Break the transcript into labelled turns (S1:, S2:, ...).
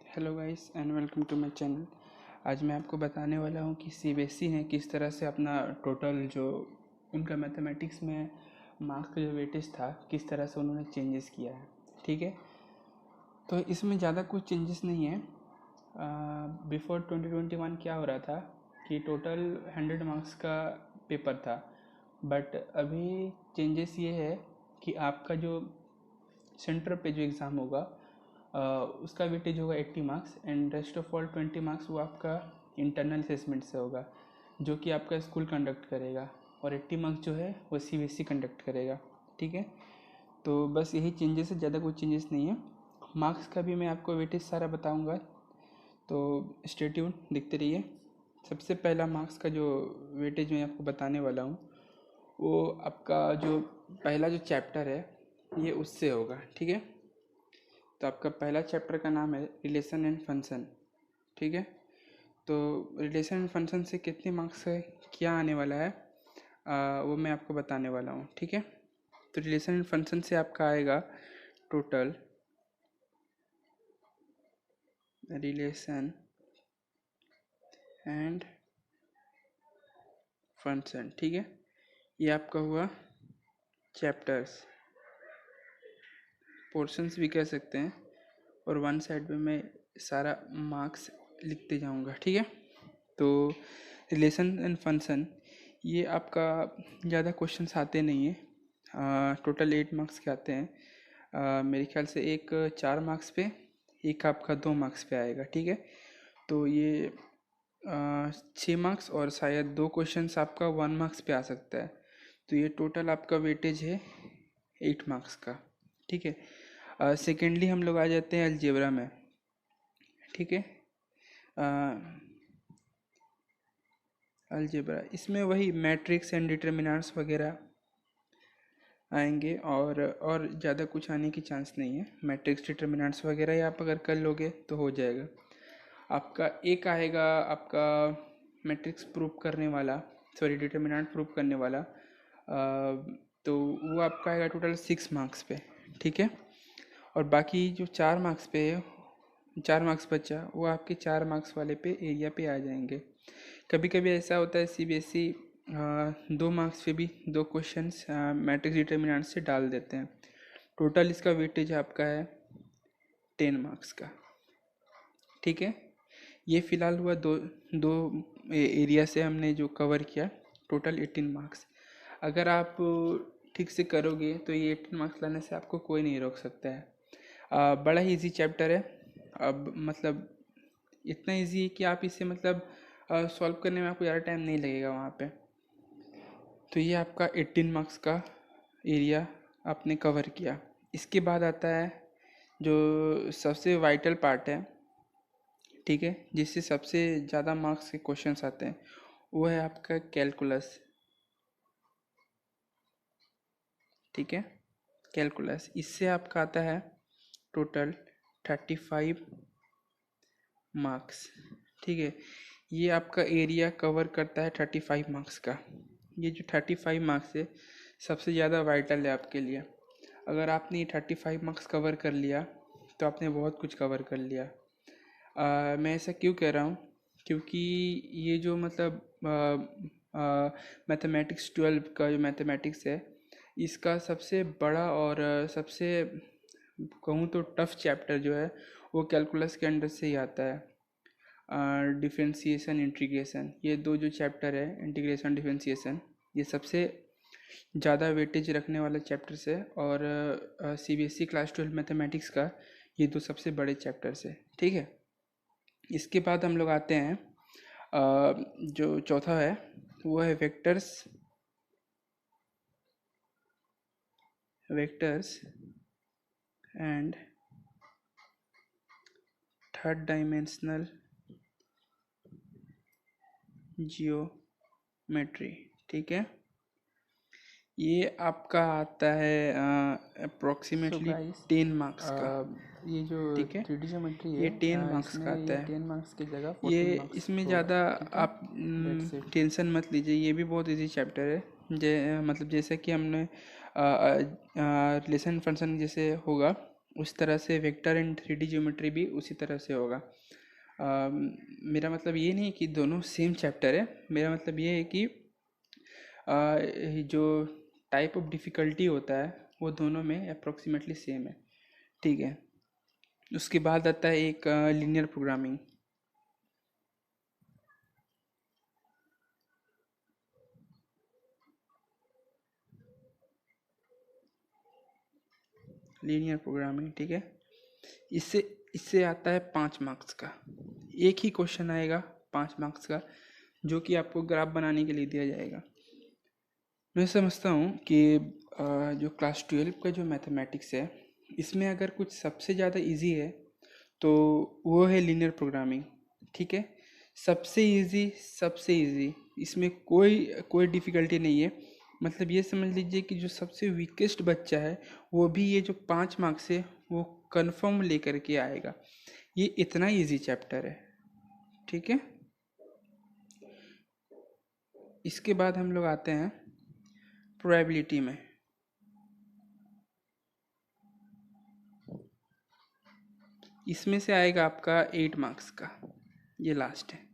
S1: Hello guys and welcome to my channel. आज मैं आपको बताने वाला हूँ कि सीबीएसई ने किस तरह से अपना टोटल जो उनका मैथमेटिक्स में मार्क्स का जो वेटेज था किस तरह से उन्होंने चेंजेस किया है। ठीक है, तो इसमें ज़्यादा कुछ चेंजेस नहीं है। बिफोर 2021 क्या हो रहा था कि टोटल 100 मार्क्स का पेपर था, बट अभी चेंजेस ये है कि आपका जो सेंटर पे जो एग्ज़ाम होगा उसका वेटेज होगा 80 marks and rest of all 20 marks वो आपका इंटरनल असेसमेंट से होगा, जो कि आपका स्कूल कंडक्ट करेगा, और 80 मार्क्स जो है वो सीबीएसई कंडक्ट करेगा। ठीक है, तो बस यही चेंजेस है, ज़्यादा कुछ चेंजेस नहीं है। मार्क्स का भी मैं आपको वेटेज सारा बताऊंगा, तो स्टे ट्यून, देखते रहिए। सबसे पहला मार्क्स का जो वेटेज मैं आपको बताने वाला हूँ वो आपका जो पहला जो चैप्टर है ये उससे होगा। ठीक है, तो आपका पहला चैप्टर का नाम है रिलेशन एंड फंक्शन। ठीक है, तो रिलेशन एंड फंक्शन से कितने मार्क्स है, क्या आने वाला है, वो मैं आपको बताने वाला हूँ। ठीक है, तो रिलेशन एंड फंक्शन से आपका आएगा टोटल रिलेशन एंड फंक्शन। ठीक है, ये आपका हुआ चैप्टर्स, पोर्शंस भी कह सकते हैं, और वन साइड में मैं सारा मार्क्स लिखते जाऊंगा। ठीक है, तो रिलेशन एंड फंक्शन ये आपका ज़्यादा क्वेश्चंस आते नहीं हैं, टोटल 8 मार्क्स के आते हैं। मेरे ख्याल से एक 4 मार्क्स पे, एक आपका 2 मार्क्स पे आएगा। ठीक है, तो ये 6 मार्क्स और शायद 2 क्वेश्चंस आपका 1 मार्क्स पे आ सकता है, तो ये टोटल आपका वेटेज है 8 मार्क्स का। ठीक है, सेकेंडली हम लोग आ जाते हैं अलजेब्रा में। ठीक है, अलजेब्रा इसमें वही मैट्रिक्स एंड डिटर्मिनेंट्स वगैरह आएंगे, और ज़्यादा कुछ आने की चांस नहीं है। मैट्रिक्स डिटर्मिनेंट्स वगैरह ही आप अगर कर लोगे तो हो जाएगा। आपका एक आएगा आपका मैट्रिक्स प्रूव करने वाला, सॉरी डिटर्मिनेंट प्रूव करने वाला, तो वो आपका आएगा टोटल 6 मार्क्स पे। ठीक है, और बाकी जो 4 मार्क्स पे है, 4 मार्क्स बचा, वो आपके 4 मार्क्स वाले पे एरिया पे आ जाएंगे। कभी कभी ऐसा होता है सीबीएसई 2 मार्क्स पे भी 2 क्वेश्चंस मैट्रिक्स डिटर्मिनेंट से डाल देते हैं। टोटल इसका वेटेज आपका है 10 मार्क्स का। ठीक है, ये फिलहाल हुआ दो दो एरिया से हमने जो कवर किया, टोटल 18 मार्क्स। अगर आप ठीक से करोगे तो ये 18 मार्क्स लाने से आपको कोई नहीं रोक सकता है। बड़ा ही इजी चैप्टर है। अब मतलब इतना इजी है कि आप इसे मतलब सॉल्व करने में आपको ज़्यादा टाइम नहीं लगेगा वहाँ पे। तो ये आपका 18 मार्क्स का एरिया आपने कवर किया। इसके बाद आता है जो सबसे वाइटल पार्ट है, ठीक है, जिससे सबसे ज़्यादा मार्क्स के क्वेश्चंस आते हैं, वो है आपका कैलकुलस। ठीक है, कैलकुलस, इससे आपका आता है टोटल 35 मार्क्स। ठीक है, ये आपका एरिया कवर करता है 35 मार्क्स का। ये जो 35 मार्क्स है सबसे ज़्यादा वाइटल है आपके लिए। अगर आपने ये 35 मार्क्स कवर कर लिया तो आपने बहुत कुछ कवर कर लिया। मैं ऐसा क्यों कह रहा हूँ, क्योंकि ये जो मतलब मैथमेटिक्स 12 का जो मैथमेटिक्स है, इसका सबसे बड़ा और सबसे कहूँ तो टफ चैप्टर जो है वो कैलकुलस के अंडर से ही आता है। डिफरेंशिएशन इंटीग्रेशन, ये दो जो चैप्टर है, इंटीग्रेशन डिफरेंशिएशन, ये सबसे ज़्यादा वेटेज रखने वाला चैप्टर्स है, और सीबीएसई क्लास 12 मैथमेटिक्स का ये दो सबसे बड़े चैप्टर्स है। ठीक है, इसके बाद हम लोग आते हैं जो चौथा है वो है vectors and third dimensional geometry. ठीक है, ये आपका आता है अप्रोक्सीमेटली 10 मार्क्स का। ये जो ठीक है, 3D ज्योमेट्री है, ये 10 मार्क्स इसमें का आता ये है। 10 मार्क्स की जगह ये 14 मार्क्स इसमें होगा। ज़्यादा ठीक है, आप दैट्स इट। टेंशन मत लीजिए, ये भी बहुत इजी चैप्टर है। मतलब जैसे कि हमने रिलेशन फंक्शन जैसे होगा उस तरह से वेक्टर एंड 3D ज्योमेट्री भी उसी तरह से होगा। मेरा मतलब ये नहीं कि दोनों सेम चैप्टर है, मेरा मतलब ये है कि जो टाइप ऑफ डिफ़िकल्टी होता है वो दोनों में अप्रोक्सीमेटली सेम है। ठीक है, उसके बाद आता है एक लीनियर प्रोग्रामिंग। लीनियर प्रोग्रामिंग, ठीक है। इससे इससे आता है 5 मार्क्स का, एक ही क्वेश्चन आएगा 5 मार्क्स का, जो कि आपको ग्राफ बनाने के लिए दिया जाएगा। मैं समझता हूँ कि जो क्लास 12 का जो मैथमेटिक्स है, इसमें अगर कुछ सबसे ज़्यादा इजी है तो वो है लीनियर प्रोग्रामिंग। ठीक है, सबसे इजी, इसमें कोई कोई डिफ़िकल्टी नहीं है। मतलब ये समझ लीजिए कि जो सबसे वीकेस्ट बच्चा है वो भी ये जो 5 मार्क्स है वो कंफर्म लेकर के आएगा। ये इतना इजी चैप्टर है। ठीक है, इसके बाद हम लोग आते हैं प्रोबेबिलिटी में। इसमें से आएगा आपका 8 मार्क्स का, ये लास्ट है।